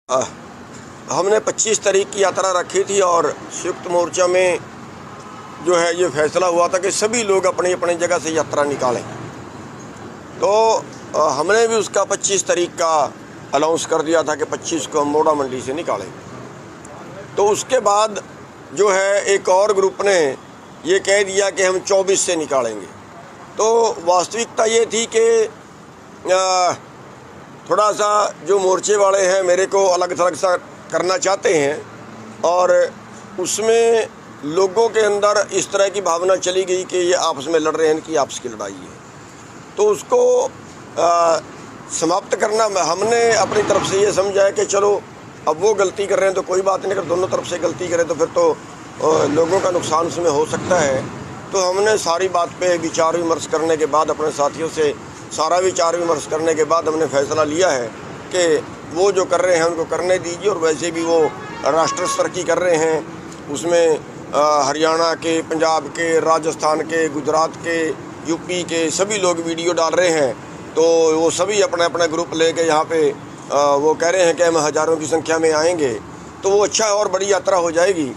हमने 25 तारीख की यात्रा रखी थी और संयुक्त मोर्चा में जो है ये फैसला हुआ था कि सभी लोग अपनी अपनी जगह से यात्रा निकालें। तो हमने भी उसका 25 तारीख का अनाउंस कर दिया था कि 25 को हम मोड़ा मंडी से निकालें। तो उसके बाद जो है एक और ग्रुप ने ये कह दिया कि हम 24 से निकालेंगे। तो वास्तविकता ये थी कि थोड़ा सा जो मोर्चे वाले हैं मेरे को अलग थलग सा करना चाहते हैं और उसमें लोगों के अंदर इस तरह की भावना चली गई कि ये आपस में लड़ रहे हैं, इनकी आपस की लड़ाई है। तो उसको समाप्त करना हमने अपनी तरफ से ये समझा है कि चलो अब वो गलती कर रहे हैं तो कोई बात नहीं, अगर दोनों तरफ से गलती करें तो फिर तो लोगों का नुकसान उसमें हो सकता है। तो हमने सारी बात पे विचार विमर्श करने के बाद अपने साथियों से सारा विचार विमर्श करने के बाद हमने फैसला लिया है कि वो जो कर रहे हैं उनको करने दीजिए। और वैसे भी वो राष्ट्र स्तर की कर रहे हैं, उसमें हरियाणा के, पंजाब के, राजस्थान के, गुजरात के, यूपी के सभी लोग वीडियो डाल रहे हैं। तो वो सभी अपने अपने ग्रुप लेके यहाँ पे वो कह रहे हैं कि हम हज़ारों की संख्या में आएंगे। तो वो अच्छा और बड़ी यात्रा हो जाएगी,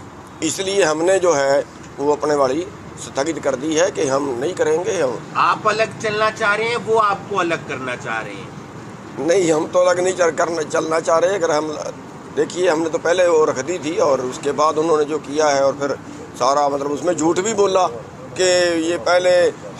इसलिए हमने जो है वो अपने वाली स्थगित कर दी है कि हम नहीं करेंगे। हम आप अलग चलना चाह रहे हैं, वो आपको अलग करना चाह रहे हैं? नहीं, हम तो अलग नहीं चलना चाह रहे। अगर हम देखिए, हमने तो पहले वो रख दी थी और उसके बाद उन्होंने जो किया है और फिर सारा मतलब उसमें झूठ भी बोला कि ये पहले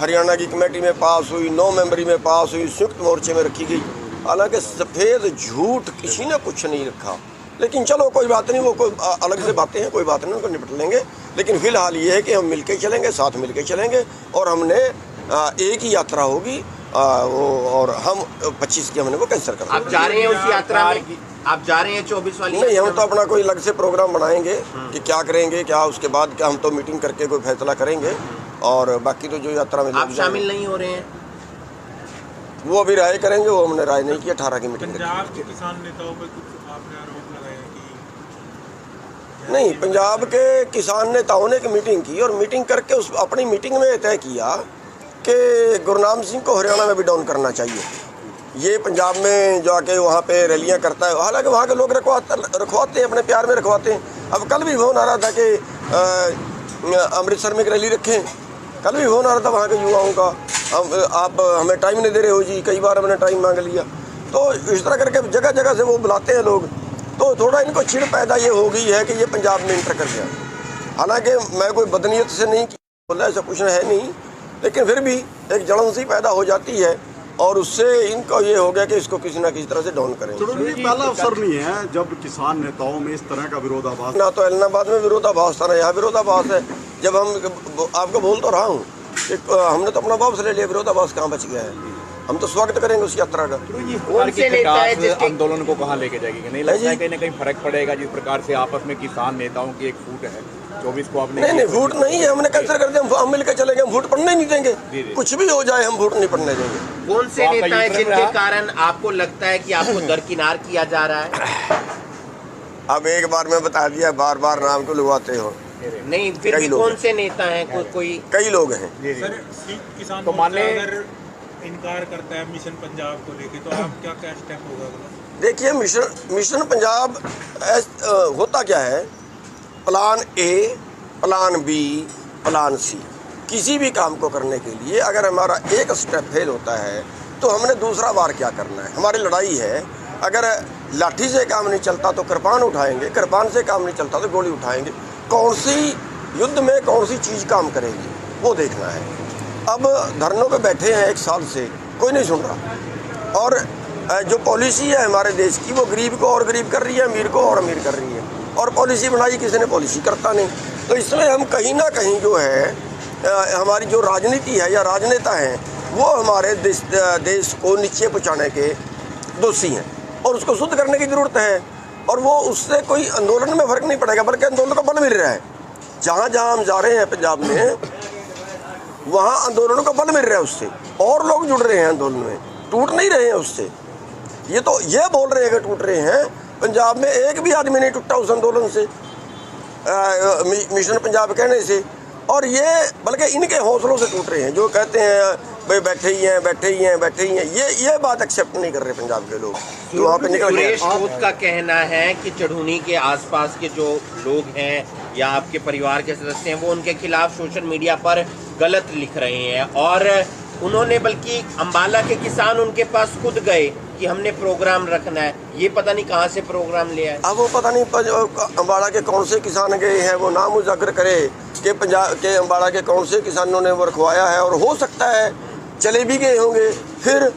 हरियाणा की कमेटी में पास हुई, 9 मेंबरी में पास हुई, संयुक्त मोर्चे में रखी गई। हालांकि सफ़ेद झूठ किसी ने कुछ नहीं रखा। लेकिन चलो कोई बात नहीं, वो कोई अलग से बातें हैं, कोई बात नहीं, उनको निपट लेंगे। लेकिन फिलहाल ये है कि हम मिलके चलेंगे, साथ मिलके चलेंगे और हमने एक ही यात्रा होगी वो, और हम 25 की हमने वो कैंसिल कर। आप जा रहे हैं उस यात्रा में? आप जा रहे हैं 24 वाली? नहीं, हम तो अपना कोई अलग से प्रोग्राम बनाएंगे कि क्या करेंगे, क्या उसके बाद क्या हम तो मीटिंग करके कोई फैसला करेंगे। और बाकी तो जो यात्रा में आप शामिल नहीं हो रहे हैं? वो अभी राय करेंगे, वो हमने राय नहीं की। 18 की मीटिंग पंजाब के किसान नेताओं पे कुछ आपने आरोप लगाया कि नहीं, पंजाब के किसान नेताओं ने एक मीटिंग की और मीटिंग करके उस अपनी मीटिंग में तय किया कि गुरनाम सिंह को हरियाणा में भी डाउन करना चाहिए। ये पंजाब में जाके वहाँ पे रैलियाँ करता है, हालांकि वहाँ के लोग रखवाते हैं, अपने प्यार में रखवाते हैं। अब कल भी फोन आ रहा था कि अमृतसर में एक रैली रखें, कल भी फोन आ रहा था वहाँ के युवाओं का, आप हमें टाइम नहीं दे रहे हो जी। कई बार हमने टाइम मांग लिया। तो इस तरह करके जगह जगह से वो बुलाते हैं लोग। तो थोड़ा इनको चिढ़ पैदा ये हो गई है कि ये पंजाब में इंटर कर गया। हालांकि मैं कोई बदनीयत से नहीं बोला, ऐसा कुछ है नहीं, लेकिन फिर भी एक जलन सी पैदा हो जाती है और उससे इनको ये हो गया कि इसको किसी ना किसी तरह से डाउन करें। पहला अवसर नहीं है जब किसान नेताओं में इस तरह का विरोधाभास। ना तो एलनाबाद में विरोधाभास था, ना यहाँ विरोधाभास है। जब हम आपको बोल तो रहा हूँ कि हमने तो अपना वापस ले लिया, विरोधाभास कहाँ बच गया है। हम तो स्वागत करेंगे उस यात्रा का। आंदोलन को कहाँ लेके जाएगी? नहीं लगता है कहीं ना कहीं फर्क पड़ेगा जिस प्रकार से आपस में किसान नेताओं की एक फूट है? 24 को आपने नहीं, फूट नहीं है, हमने कैंसिल कर दिया। हम मिलकर चलेंगे, हम फूट पड़ने नहीं देंगे। कुछ भी हो जाए हम फूट नहीं पड़ने देंगे। कौन से नेता हैं जिनके कारण आपको लगता है कि आपको दरकिनार किया जा रहा है? अब एक बार में बता दिया, बार बार नाम को लगवाते हो। नहीं, फिर भी कौन से नेता हैं? कोई कई लोग हैं। सर, किसान तो मान ले अगर इनकार करता है मिशन पंजाब को लेके, तो आप क्या स्टेप होगा? देखिए, मिशन पंजाब होता क्या है, plan A, plan B, plan C. किसी भी काम को करने के लिए अगर हमारा एक स्टेप फेल होता है तो हमने दूसरा बार क्या करना है। हमारी लड़ाई है, अगर लाठी से काम नहीं चलता तो कृपान उठाएंगे, कृपान से काम नहीं चलता तो गोली उठाएंगे। कौन सी युद्ध में कौन सी चीज़ काम करेगी वो देखना है। अब धरनों पे बैठे हैं 1 साल से, कोई नहीं सुन रहा। और जो पॉलिसी है हमारे देश की, वो गरीब को और गरीब कर रही है, अमीर को और अमीर कर रही है। और पॉलिसी बनाई किसी ने, पॉलिसी करता नहीं। तो इसमें हम कहीं ना कहीं जो है हमारी जो राजनीति है या राजनेता हैं वो हमारे देश को नीचे पहुँचाने के दोषी हैं और उसको शुद्ध करने की ज़रूरत है। और वो उससे कोई आंदोलन में फ़र्क नहीं पड़ेगा, बल्कि आंदोलन को बल मिल रहा है। जहाँ जहाँ हम जा रहे हैं पंजाब में, वहाँ आंदोलनों को बल मिल रहा है, उससे और लोग जुड़ रहे हैं आंदोलन में, टूट नहीं रहे हैं उससे। ये तो ये बोल रहे हैं कि टूट रहे हैं, पंजाब में एक भी आदमी नहीं टूटा उस आंदोलन से, मिशन पंजाब कहने से। और ये बल्कि इनके हौसलों से टूट रहे हैं, जो कहते हैं भाई बैठे ही हैं, बैठे ही हैं, बैठे ही हैं। ये बात एक्सेप्ट नहीं कर रहे पंजाब के लोग। तो वहाँ पे निकल सुरेश गया। खोत का कहना है कि चढ़ूनी के आसपास के जो लोग हैं या आपके परिवार के सदस्य हैं वो उनके खिलाफ सोशल मीडिया पर गलत लिख रहे हैं, और उन्होंने बल्कि अंबाला के किसान उनके पास खुद गए कि हमने प्रोग्राम रखना है। ये पता नहीं कहाँ से प्रोग्राम लिया है। अब वो पता नहीं अम्बाड़ा के कौन से किसान गए हैं, वो नाम उजागर करे कि पंजाब के अम्बाड़ा के कौन से किसानों ने वो रखवाया है, और हो सकता है चले भी गए होंगे। फिर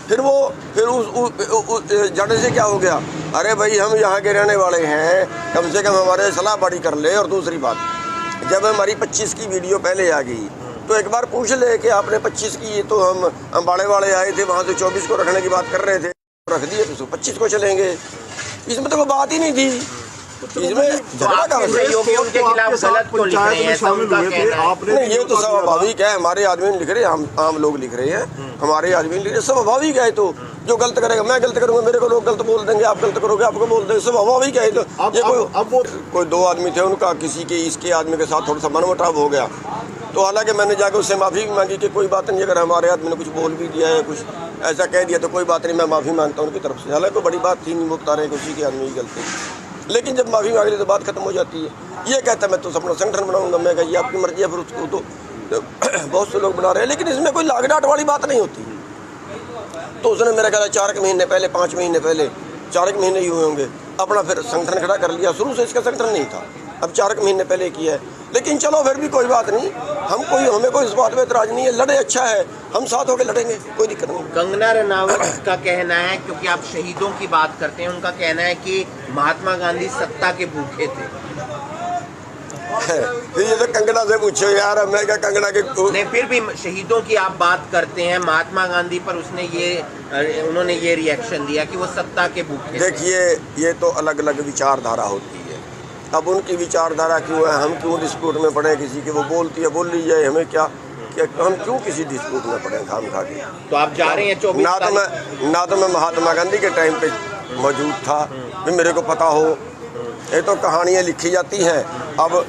उस जड़े से क्या हो गया, अरे भाई हम यहाँ के रहने वाले हैं, कम से कम हमारे सलाह बाड़ी कर ले। और दूसरी बात, जब हमारी 25 की वीडियो पहले आ गई तो एक बार पूछ ले कि आपने 25 की, ये तो हम अम्बाड़े वाले आए थे वहाँ से 24 को रखने की बात कर रहे थे, रख दिए तो 25 को चलेंगे। इसमें तो कोई बात ही नहीं थी, इसमें झगड़ा का सहयोगियों के खिलाफ गलत क्यों लिख रहे हैं, ऐसा उनका कहना है। नहीं, ये तो स्वाभाविक है, हमारे आदमी नहीं लिख रहे, हम आम लोग लिख रहे हैं, हमारे आदमी लिख रहे, स्वाभाविक है। तो जो गलत करेगा, मैं गलत करूंगा, मेरे को लोग गलत बोल देंगे, आप गलत करोगे आपको बोल देंगे, स्वाभाविक है। तो ये कोई दो आदमी थे, उनका किसी के इसके आदमी के साथ थोड़ा सा मनमुटाव हो गया, तो हालांकि मैंने जाकर उससे माफ़ी भी मांगी कि कोई बात नहीं, अगर हमारे आदमी ने कुछ बोल भी दिया है, कुछ ऐसा कह दिया तो कोई बात नहीं, मैं माफ़ी मांगता हूँ उनकी तरफ से। हालांकि कोई बड़ी बात थी नहीं, वो बता रहे हैं उसी के आदमी की गलती, लेकिन जब माफ़ी मांग ली तो बात खत्म हो जाती है। ये कहता है मैं तो अपना संगठन बनाऊंगा, मैं कही आपकी मर्जी है, फिर उसको तो बहुत से लोग बना रहे हैं, लेकिन इसमें कोई लागडाट वाली बात नहीं होती। तो उसने मेरा ख्याल 4 महीने पहले, 5 महीने पहले, 4 महीने ही हुए होंगे, अपना फिर संगठन खड़ा कर लिया। शुरू से इसका संगठन नहीं था, अब 4 महीने पहले किया है, लेकिन चलो फिर भी कोई बात नहीं, हमें कोई इस बात में इतराज नहीं है, लड़े अच्छा है, हम साथ होकर लड़ेंगे, कोई दिक्कत नहीं। कंगना रनावत का कहना है, क्योंकि आप शहीदों की बात करते हैं, उनका कहना है कि महात्मा गांधी सत्ता के भूखे थे। ये तो कंगना से पूछो यार, मैं क्या कंगना के नहीं, फिर भी शहीदों की आप बात करते हैं, महात्मा गांधी पर उन्होंने ये रिएक्शन दिया कि वो सत्ता के भूखे थे। देखिए, ये तो अलग अलग विचारधारा होती है, अब उनकी विचारधारा क्यों है, हम क्यों डिस्प्यूट में पड़े किसी के, वो बोलती है बोल ली जाए, हमें क्या, हम क्यों किसी डिस्प्यूट में पड़े खाम खा के। तो आप जा रहे हैं 24 ना तो मैं महात्मा गांधी के टाइम पे मौजूद था भी मेरे को पता हो, ये तो कहानियाँ लिखी जाती हैं, अब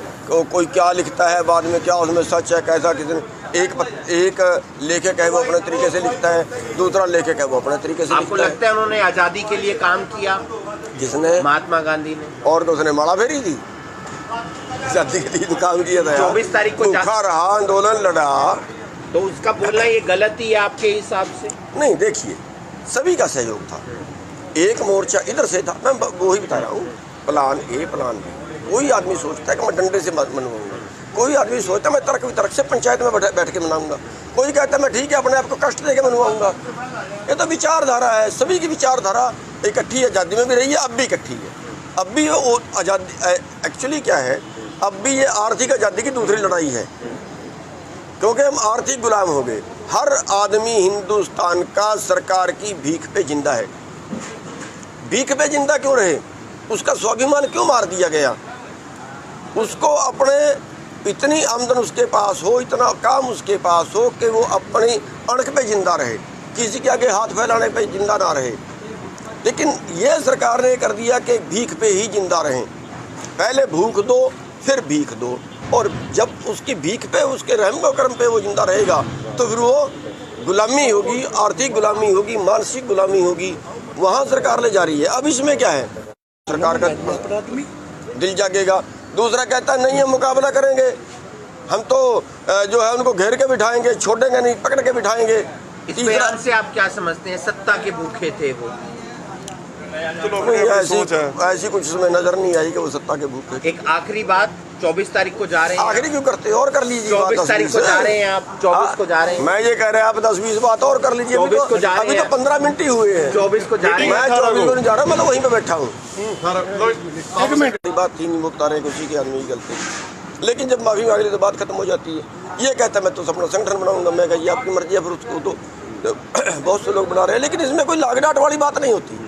कोई क्या लिखता है बाद में, क्या उसमें सच है कैसा, किसी एक लेखक है वो अपने तरीके से लिखता है, दूसरा लेखक है वो अपने तरीके से आपको लिखता लगता है उन्होंने आज़ादी के लिए काम किया? जिसने महात्मा गांधी ने, और तो उसने माला फेरी थी, आज़ादी के लिए तो काम किया था। 24 तारीख को भूखा रहा, आंदोलन लड़ा, तो उसका बोलना ये गलती है आपके हिसाब से? नहीं, देखिए सभी का सहयोग था, एक मोर्चा इधर से था, मैं वही बता रहा हूँ, प्लान ए प्लान बी। कोई आदमी सोचता है कि मैं डंडे से मनवाऊंगा, कोई आदमी सोचता है मैं तर्क वितर्क से पंचायत में बैठ के मनाऊंगा, कोई कहता है मैं ठीक है अपने आप को कष्ट दे के मनवाऊंगा। ये तो विचारधारा है, सभी की विचारधारा इकट्ठी आज़ादी में भी रही है, अब भी इकट्ठी है। अब भी वो आज़ादी एक्चुअली क्या है, अब भी ये आर्थिक आज़ादी की दूसरी लड़ाई है, क्योंकि हम आर्थिक गुलाम हो गए। हर आदमी हिंदुस्तान का सरकार की भीख पे जिंदा है। भीख पे जिंदा क्यों रहे? उसका स्वाभिमान क्यों मार दिया गया? उसको अपने इतनी आमदन उसके पास हो, इतना काम उसके पास हो कि वो अपनी अणख पे जिंदा रहे, किसी के आगे हाथ फैलाने पे जिंदा ना रहे। लेकिन ये सरकार ने कर दिया कि भीख पे ही जिंदा रहें, पहले भूख दो फिर भीख दो, और जब उसकी भीख पे, उसके रहम व करम पे वो जिंदा रहेगा तो फिर वो गुलामी होगी, आर्थिक गुलामी होगी, मानसिक गुलामी होगी, वहाँ सरकार ले जा रही है। अब इसमें क्या है, सरकार का दिल जागेगा। दूसरा कहता है नहीं हम मुकाबला करेंगे, हम तो जो है उनको घेर के बिठाएंगे, छोड़ेंगे नहीं, पकड़ के बिठाएंगे। इस बयान से आप क्या समझते हैं, सत्ता के भूखे थे वो? ऐसी कुछ उसमें नजर नहीं आई कि वो सत्ता के भूखे। एक आखिरी बात, 24 तारीख को जा रहे हैं, आखिरी क्यों करते और कर लीजिए, 24 तारीख को जा रहे हैं आप, 24 को जा रहे हैं। मैं ये कह रहे हैं आप 10-20 बात और कर लीजिए, 24 को जा रहे अभी तो 15 मिनट ही हुए हैं, 24 को जा रहे हैं। मैं 24 को नहीं जा रहा, मैं तो वहीं पे बैठा हूँ। बात थी नहीं, वो बता रहे हैं उसी के आदमी की गलती, लेकिन जब माफी मांग ली तो बात खत्म हो जाती है। ये कहता है मैं तो अपना संगठन बनाऊंगा, मैं कही आपकी मर्जी है, फिर उसको तो बहुत से लोग बना रहे हैं, लेकिन इसमें कोई लागडाट वाली बात नहीं होती।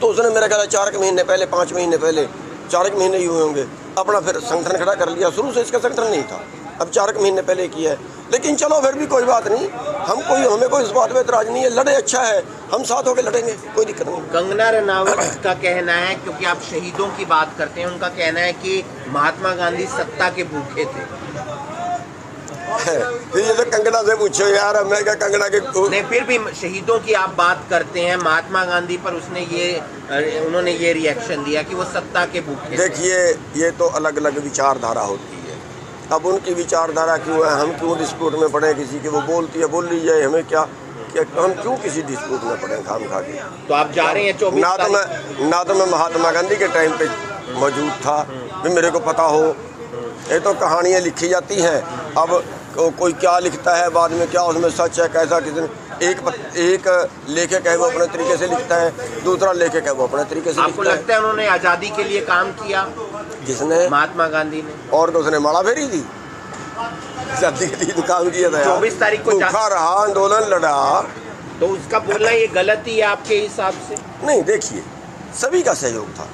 तो उसने मेरा ख्याल 4 महीने पहले, 5 महीने पहले, 4 महीने ही हुए होंगे, अपना फिर संगठन खड़ा कर लिया। शुरू से इसका संगठन नहीं था, अब 4 महीने पहले किया है, लेकिन चलो फिर भी कोई बात नहीं, हमें कोई इस बात में इतराज नहीं है, लड़े अच्छा है, हम साथ होकर लड़ेंगे, कोई दिक्कत नहीं। कंगना रनावत का कहना है, क्योंकि आप शहीदों की बात करते हैं, उनका कहना है कि महात्मा गांधी सत्ता के भूखे थे। फिर ये तो कंगना से पूछो यार, मैं क्या कंगना के नहीं, फिर भी शहीदों की आप बात करते हैं, महात्मा गांधी पर उन्होंने ये रिएक्शन दिया कि वो सत्ता के भूखे थे। देखिए, ये तो अलग अलग विचारधारा होती है। अब उनकी विचारधारा क्यों है, हम क्यों डिस्प्यूट में पड़े किसी के, वो बोलती है बोल लीजिए, हमें क्या हम क्यों किसी डिस्प्यूट में पड़े खाम खा के। तो आप जा रहे हैं 24 ना तो मैं महात्मा गांधी के टाइम पे मौजूद था, भी मेरे को पता हो। ये तो कहानियाँ लिखी जाती हैं, अब कोई क्या लिखता है बाद में, क्या उसमें सच है कैसा, किसी एक लेखक है वो अपने तरीके से लिखता है, दूसरा लेखक है वो अपने तरीके से आपको लगता है उन्होंने आज़ादी के लिए काम किया? किसने? महात्मा गांधी ने। और तो उसने माड़ा फेरी थी, आज़ादी के लिए तो काम किया था। 24 तारीख को भूखा रहा, आंदोलन लड़ा, तो उसका बोलना ये गलत ही है आपके हिसाब से? नहीं, देखिए सभी का सहयोग था,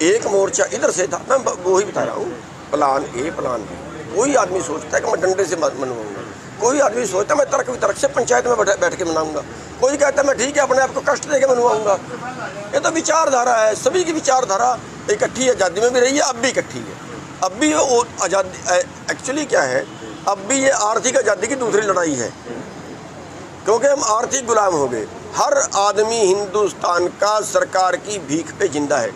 एक मोर्चा इधर से था, मैं वही बता रहा हूँ, प्लान ए प्लान बी। कोई आदमी सोचता है कि मैं डंडे से मनवाऊंगा, कोई आदमी सोचता है मैं तर्क वितर्क से पंचायत में बैठ के मनाऊंगा, कोई कहता है मैं ठीक है अपने आप को कष्ट दे के मनवाऊंगा। ये तो विचारधारा है, सभी की विचारधारा इकट्ठी आज़ादी में भी रही है, अब भी इकट्ठी है। अब भी वो आज़ादी एक्चुअली क्या है, अब भी ये आर्थिक आज़ादी की दूसरी लड़ाई है, क्योंकि हम आर्थिक गुलाम हो गए। हर आदमी हिंदुस्तान का सरकार की भीख पे जिंदा है।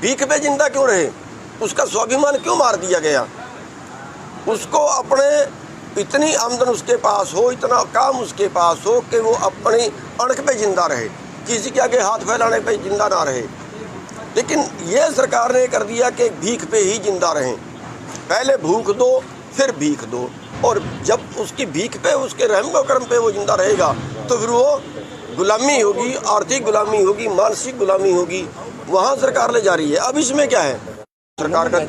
भीख पे जिंदा क्यों रहे? उसका स्वाभिमान क्यों मार दिया गया? उसको अपने इतनी आमदन उसके पास हो, इतना काम उसके पास हो कि वो अपनी अणख पे जिंदा रहे, किसी के आगे हाथ फैलाने पे जिंदा ना रहे। लेकिन ये सरकार ने कर दिया कि भीख पे ही जिंदा रहें, पहले भूख दो फिर भीख दो, और जब उसकी भीख पे, उसके रहम करम पे वो जिंदा रहेगा तो फिर वो गुलामी होगी, आर्थिक गुलामी होगी, मानसिक गुलामी होगी, वहाँ सरकार ले जा रही है। अब इसमें क्या है, सरकार का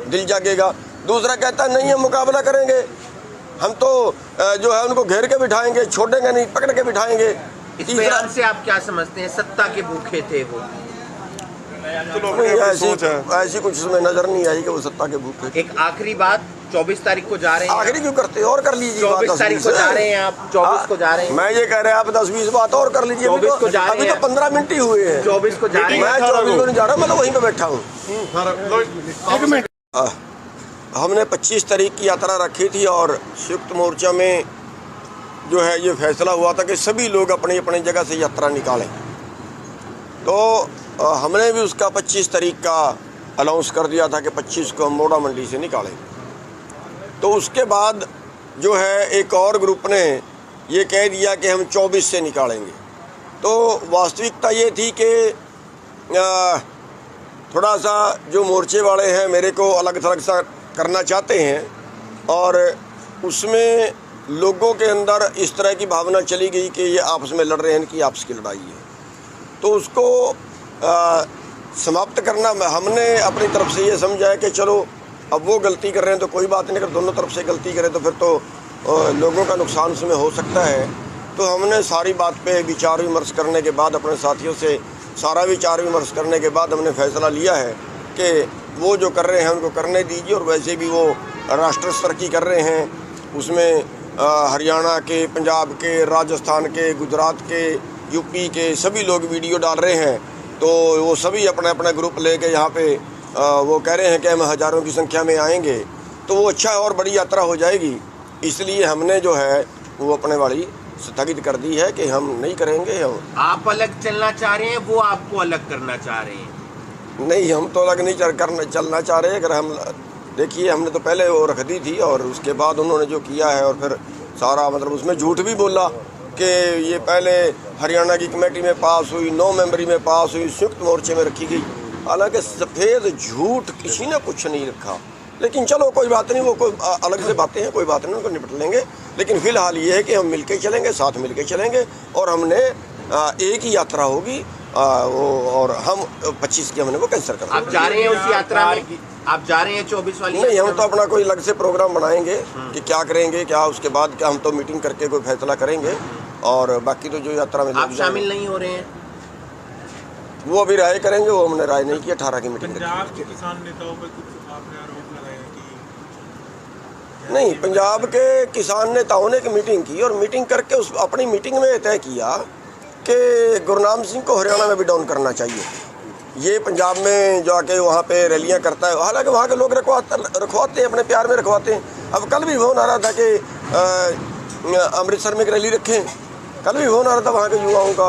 दिल जागेगा। दूसरा कहता है नहीं हम मुकाबला करेंगे, हम तो जो है उनको घेर के बिठाएंगे, छोड़ेंगे नहीं, पकड़ के बिठाएंगे। इस बयान से आप क्या समझते हैं? सत्ता के भूखे थे वो? ऐसी कुछ उसमें नजर नहीं आई कि वो सत्ता के भूखे। एक आखिरी बात, 24 तारीख को जा रहे हैं। आखिरी क्यों करते, और कर लीजिए। 24 तारीख को जा रहे हैं आप? 24 को जा रहे हैं? मैं ये कह रहे हैं आप 10-20 बात और कर लीजिए। 24 को जा रहे हैं? अभी तो 15 मिनट ही हुए हैं। 24 को जा रहे हैं? मैं 24 को नहीं जा रहा, मैं तो वहीं पे बैठा हूँ। हमने 25 तारीख की यात्रा रखी थी और संयुक्त मोर्चा में जो है ये फैसला हुआ था कि सभी लोग अपनी अपनी जगह से यात्रा निकालें। तो हमने भी उसका 25 तारीख का अनाउंस कर दिया था कि 25 को हम मोड़ा मंडी से निकालें। तो उसके बाद जो है एक और ग्रुप ने ये कह दिया कि हम 24 से निकालेंगे। तो वास्तविकता ये थी कि थोड़ा सा जो मोर्चे वाले हैं मेरे को अलग थलग सा करना चाहते हैं, और उसमें लोगों के अंदर इस तरह की भावना चली गई कि ये आपस में लड़ रहे हैं, इनकी आपस की लड़ाई है। तो उसको समाप्त करना हमने अपनी तरफ से ये समझा है कि चलो अब वो गलती कर रहे हैं तो कोई बात नहीं, अगर दोनों तरफ से गलती करें तो फिर तो लोगों का नुकसान उसमें हो सकता है। तो हमने सारी बात पे विचार विमर्श करने के बाद, अपने साथियों से सारा विचार विमर्श करने के बाद हमने फैसला लिया है कि वो जो कर रहे हैं उनको करने दीजिए, और वैसे भी वो राष्ट्र स्तर की कर रहे हैं, उसमें हरियाणा के, पंजाब के, राजस्थान के, गुजरात के, यूपी के सभी लोग वीडियो डाल रहे हैं। तो वो सभी अपने अपने ग्रुप लेके यहाँ पे वो कह रहे हैं कि हम हज़ारों की संख्या में आएंगे, तो वो अच्छा और बड़ी यात्रा हो जाएगी। इसलिए हमने जो है वो अपने वाली स्थगित कर दी है कि हम नहीं करेंगे। हम आप अलग चलना चाह रहे हैं, वो आपको अलग करना चाह रहे हैं? नहीं, हम तो अलग नहीं चलना चाह रहे। अगर हम देखिए, हमने तो पहले वो रख दी थी और उसके बाद उन्होंने जो किया है, और फिर सारा मतलब उसमें झूठ भी बोला कि ये पहले हरियाणा की कमेटी में पास हुई, 9 मेंबरी में पास हुई, संयुक्त मोर्चे में रखी गई। हालांकि सफ़ेद झूठ किसी ने कुछ नहीं रखा। लेकिन चलो कोई बात नहीं, वो कोई अलग से बातें हैं, कोई बात नहीं, उनको निपट लेंगे। लेकिन फिलहाल ये है कि हम मिलके चलेंगे, साथ मिलके चलेंगे, और हमने एक ही यात्रा होगी वो, और हम 25 की हमने वो कैंसिल कर। आप जा रहे हैं उस यात्रा में? आप जा रहे हैं 24 वाली? नहीं, हम तो अपना कोई अलग से प्रोग्राम बनाएंगे कि क्या करेंगे, क्या उसके बाद क्या, हम तो मीटिंग करके कोई फैसला करेंगे। और बाकी तो जो यात्रा में आप शामिल नहीं हो रहे हैं? वो अभी राय करेंगे, वो हमने राय नहीं की। 18 की मीटिंग पंजाब के किसान नेताओं पर कुछ आपने आरोप लगाए हैं कि नहीं, पंजाब के किसान नेताओं ने एक मीटिंग की, और मीटिंग करके उस अपनी मीटिंग में तय किया कि गुरनाम सिंह को हरियाणा में भी डाउन करना चाहिए। ये पंजाब में जाके वहाँ पे रैलियाँ करता है, हालांकि वहाँ के लोग रखवाते हैं, अपने प्यार में रखवाते हैं। अब कल भी फोन आ रहा था कि अमृतसर में एक रैली रखें, कल भी फोन आ रहा था वहाँ के युवाओं का,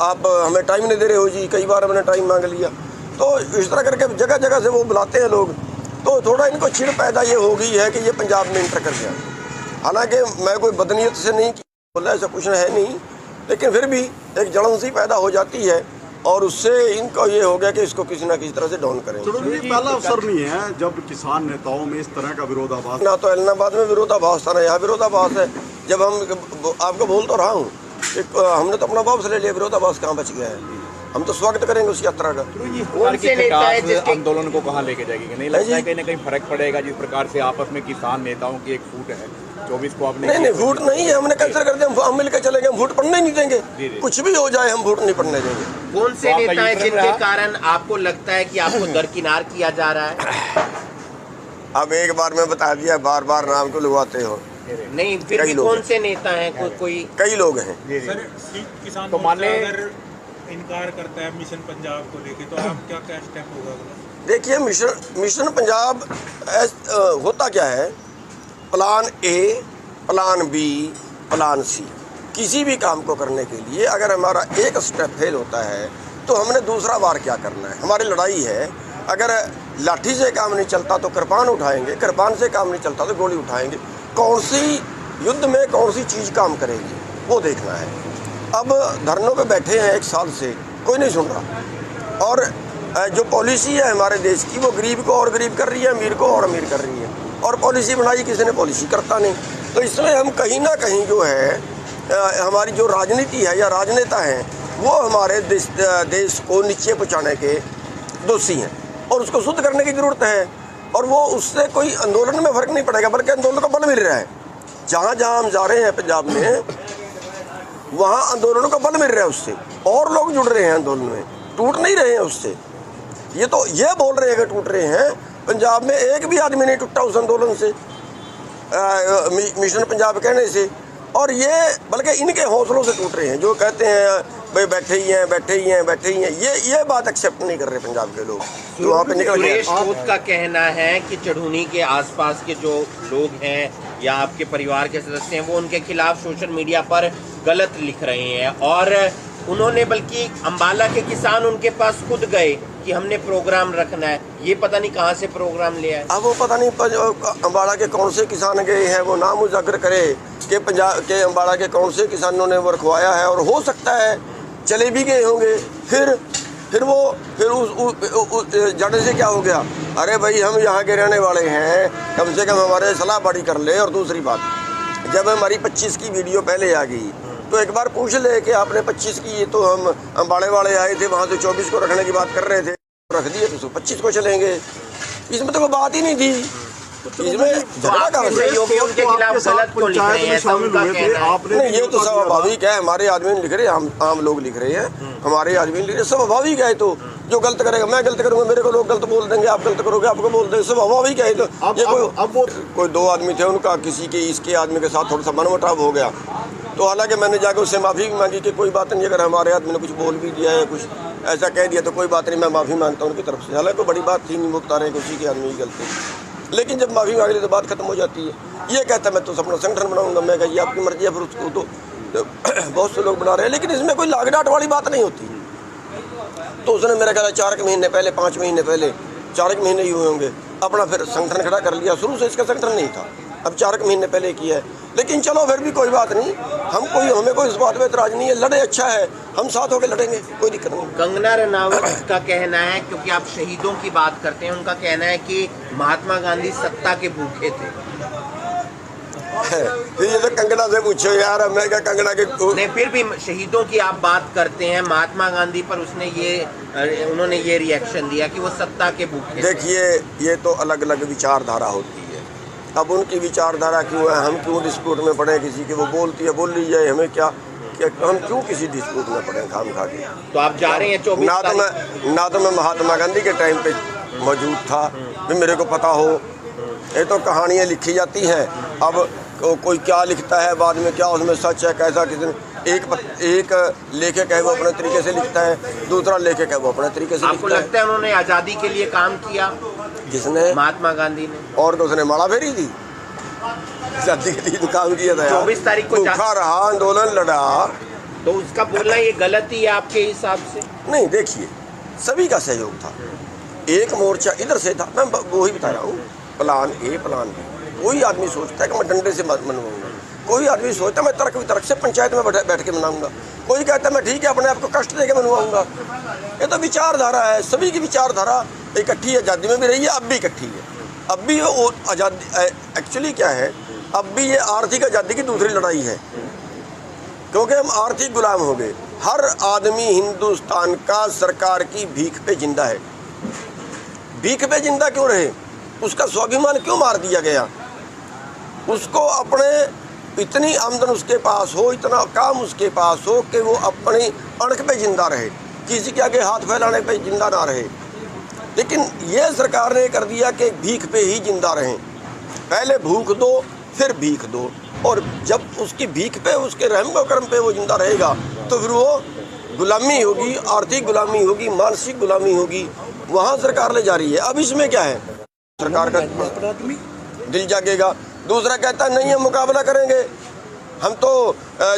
आप हमें टाइम नहीं दे रहे हो जी, कई बार हमने टाइम मांग लिया। तो इस तरह करके जगह जगह से वो बुलाते हैं लोग, तो थोड़ा इनको चिड़ पैदा ये हो गई है कि ये पंजाब में इंटर कर गया। हालांकि मैं कोई बदनीयत से नहीं बोला, ऐसा कुछ है नहीं, लेकिन फिर भी एक जलन सी पैदा हो जाती है और उससे इनको ये हो गया कि इसको किसी ना किसी तरह से डाउन करें। पहला अवसर नहीं है जब किसान नेताओं में इस तरह का विरोधाभास। ना तो इलाहाबाद में विरोधाभास था, ना यहाँ विरोधाभास है। जब हम आपको बोल तो रहा हूँ कि हमने तो अपना वापस ले लिया, विरोधाभास कहाँ बच गया है। हम तो स्वागत करेंगे उस यात्रा का। आंदोलन को कहाँ लेके जाएगी? नहीं लगता है कहीं ना कहीं फर्क पड़ेगा जिस प्रकार से आपस में किसान नेताओं की एक फूट है 24 को आपने? नहीं फूट नहीं है, हमने कैंसिल कर दिया, हम मिलकर चलेंगे, हम वोट पड़ने नहीं देंगे। कुछ भी हो जाए हम वोट नहीं पड़ने देंगे। कौन से नेता हैं जिनके कारण आपको लगता है कि आपको दरकिनार किया जा रहा है? अब एक बार में बता दिया, बार बार नाम को लगवाते हो। नहीं फिर भी कौन से नेता हैं? कोई कई लोग हैं। सर किसान तो मान ले अगर इनकार करता है मिशन पंजाब को लेके, तो आप क्या स्टेप होगा? देखिए मिशन पंजाब होता क्या है, plan A, plan B, plan C. किसी भी काम को करने के लिए अगर हमारा एक स्टेप फेल होता है तो हमने दूसरा बार क्या करना है। हमारी लड़ाई है, अगर लाठी से काम नहीं चलता तो कृपान उठाएंगे, कृपान से काम नहीं चलता तो गोली उठाएंगे। कौन सी युद्ध में कौन सी चीज़ काम करेगी वो देखना है। अब धरनों पे बैठे हैं 1 साल से, कोई नहीं सुन रहा। और जो पॉलिसी है हमारे देश की वो गरीब को और गरीब कर रही है, अमीर को और अमीर कर रही है। और पॉलिसी बनाई किसी ने, पॉलिसी करता नहीं। तो इसमें हम कहीं ना कहीं जो है हमारी जो राजनीति है या राजनेता हैं वो हमारे देश को नीचे पहुँचाने के दोषी हैं और उसको शुद्ध करने की ज़रूरत है। और वो उससे कोई आंदोलन में फ़र्क नहीं पड़ेगा, बल्कि आंदोलन को बल मिल रहा है। जहाँ जहाँ हम जा रहे हैं पंजाब में, वहाँ आंदोलनों का बल मिल रहा है, उससे और लोग जुड़ रहे हैं आंदोलन में, टूट नहीं रहे हैं उससे। ये तो ये बोल रहे हैं कि टूट रहे हैं, पंजाब में एक भी आदमी नहीं टूटा उस आंदोलन से, मिशन पंजाब कहने से। और ये बल्कि इनके हौसलों से टूट रहे हैं, जो कहते हैं भाई बैठे ही हैं। ये बात एक्सेप्ट नहीं कर रहे पंजाब के लोग, तो वहाँ पे निकल गए। सुरेश खोत का कहना है कि चढ़ूनी के आसपास के जो लोग हैं या आपके परिवार के सदस्य हैं वो उनके खिलाफ सोशल मीडिया पर गलत लिख रहे हैं, और उन्होंने बल्कि अम्बाला के किसान उनके पास खुद गए कि हमने प्रोग्राम रखना है। ये पता नहीं कहाँ से प्रोग्राम लिया है। अब वो पता नहीं अम्बाला के कौन से किसान गए हैं, वो नाम उजागर करे कि पंजाब के अम्बाला के कौन से किसानों ने वो रखवाया है। और हो सकता है चले भी गए होंगे, फिर उस जाने से क्या हो गया, अरे भाई हम यहाँ के रहने वाले हैं, कम से कम हमारे सलाह बाड़ी कर ले। और दूसरी बात, जब हमारी 25 की वीडियो पहले आ गई तो एक बार पूछ ले कि आपने 25 की, ये तो हम अम्बाड़े वाले आए थे, वहाँ से 24 को रखने की बात कर रहे थे, रख दिए तो 25 को चलेंगे। इसमें तो कोई बात ही नहीं थी, इसमें झगड़ा का सहयोगियों के खिलाफ गलत को लिख रहे हैं, तो उनका कहना है। नहीं, ये तो स्वाभाविक है, हमारे आदमी लिख रहे हैं, आम लोग लिख रहे हैं, हमारे आदमी लिख रहे हैं, स्वाभाविक है। तो जो गलत करेगा, मैं गलत करूंगा, मेरे को लोग गलत बोल देंगे, आप गलत करोगे आपको बोल देंगे, स्वाभाविक है। तो ये कोई 2 आदमी थे, उनका किसी के इसके आदमी के साथ थोड़ा सा मनमुटाव हो गया, तो हालांकि मैंने जाकर उससे माफ़ी भी मांगी कि कोई बात नहीं, अगर हमारे आदमी ने कुछ बोल भी दिया है, कुछ ऐसा कह दिया तो कोई बात नहीं, मैं माफ़ी मांगता हूँ उनकी तरफ से। हालांकि कोई बड़ी बात थी नहीं, वो बता रहे हैं कि उसी के आदमी की गलती, लेकिन जब माफ़ी मांग ली तो बात खत्म हो जाती है। ये कहता है मैं तो अपना संगठन बनाऊंगा, मैं कहिए आपकी मर्जी है, फिर उसको तो बहुत से लोग बना रहे हैं, लेकिन इसमें कोई लागडाट वाली बात नहीं होती। तो उसने मेरा ख्याल 4 महीने पहले, 5 महीने पहले, 4 महीने ही हुए होंगे, अपना फिर संगठन खड़ा कर लिया। शुरू से इसका संगठन नहीं था, अब 4 महीने पहले किया है। लेकिन चलो फिर भी कोई बात नहीं, हमें कोई इस बात में इतराज नहीं है, लड़े अच्छा है, हम साथ होकर लड़ेंगे, कोई दिक्कत नहीं। कंगना रनावत का कहना है, क्योंकि आप शहीदों की बात करते हैं, उनका कहना है कि महात्मा गांधी सत्ता के भूखे थे। ये तो कंगना से पूछो यार, मैं क्या कंगना के नहीं, फिर भी शहीदों की आप बात करते हैं, महात्मा गांधी पर उन्होंने ये रिएक्शन दिया कि वो सत्ता के भूखे। देखिए, ये तो अलग अलग विचारधारा होती है। अब उनकी विचारधारा क्यों है, हम क्यों डिस्प्यूट में पड़े किसी के, वो बोलती है बोल ली जाए, हमें क्या, हम क्यों किसी डिस्प्यूट में पड़े खाम खा के। तो आप जा रहे हैं 24 ना तो मैं महात्मा गांधी के टाइम पे मौजूद था, भी मेरे को पता हो। ये तो कहानियाँ लिखी जाती हैं, अब कोई क्या लिखता है बाद में, क्या उसमें सच है कैसा, किसी एक लेखक है वो अपने तरीके से लिखता है, दूसरा लेखक है वो अपने तरीके से। आपको लगता है उन्होंने आज़ादी के लिए काम किया? जिसने? महात्मा गांधी ने। और तो उसने माला फेरी थी, आज़ादी के लिए तो काम किया था यार। 24 तारीख को भूखा रहा, आंदोलन लड़ा। तो उसका बोलना ये गलत ही है आपके हिसाब से? नहीं, देखिए, सभी का सहयोग था। एक मोर्चा इधर से था, मैं वही बता रहा हूँ, प्लान ए प्लान बी। कोई आदमी सोचता है कि मैं डंडे से मनवाऊंगा, कोई आदमी सोचता है मैं तर्क वितर्क से पंचायत में बैठ के मनाऊंगा, कोई कहता है मैं ठीक है अपने आप को कष्ट दे के मनवाऊंगा। ये तो विचारधारा है, सभी की विचारधारा इकट्ठी आज़ादी में भी रही है, अब भी इकट्ठी है। अब भी वो आज़ादी एक्चुअली क्या है, अब भी ये आर्थिक आज़ादी की दूसरी लड़ाई है, क्योंकि हम आर्थिक गुलाम हो गए। हर आदमी हिंदुस्तान का सरकार की भीख पे जिंदा है। भीख पे जिंदा क्यों रहे? उसका स्वाभिमान क्यों मार दिया गया? उसको अपने इतनी आमदन उसके पास हो, इतना काम उसके पास हो कि वो अपनी अणख पे जिंदा रहे, किसी के आगे हाथ फैलाने पे जिंदा ना रहे। लेकिन ये सरकार ने कर दिया कि भीख पे ही जिंदा रहें। पहले भूख दो, फिर भीख दो, और जब उसकी भीख पे, उसके रहम व करम पे वो जिंदा रहेगा तो फिर वो गुलामी होगी, आर्थिक गुलामी होगी, मानसिक गुलामी होगी। वहाँ सरकार ले जा रही है। अब इसमें क्या है, सरकार का दिल जागेगा। दूसरा कहता है नहीं हम मुकाबला करेंगे, हम तो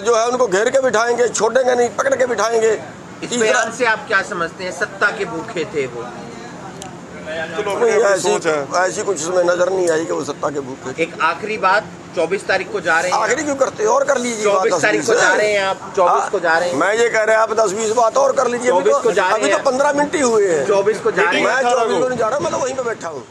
जो है उनको घेर के बिठाएंगे, छोड़ेंगे नहीं, पकड़ के बिठाएंगे। इस बयान से आप क्या समझते हैं? सत्ता के भूखे थे वो? ऐसी कुछ उसमें नजर नहीं आई कि वो सत्ता के भूखे। एक आखिरी बात, 24 तारीख को जा रहे हैं। आखिरी क्यों करते और कर लीजिए। 24 तारीख को जा रहे हैं आप, 24 को जा रहे हैं। मैं ये कह रहे हैं आप 10-20 बात और कर लीजिए। 24 को जा रहे हैं। अभी तो 15 मिनट ही हुए हैं। 24 को जा रहे हैं। मैं 24 को नहीं जा रहा, मैं तो वहीं पे बैठा हूँ।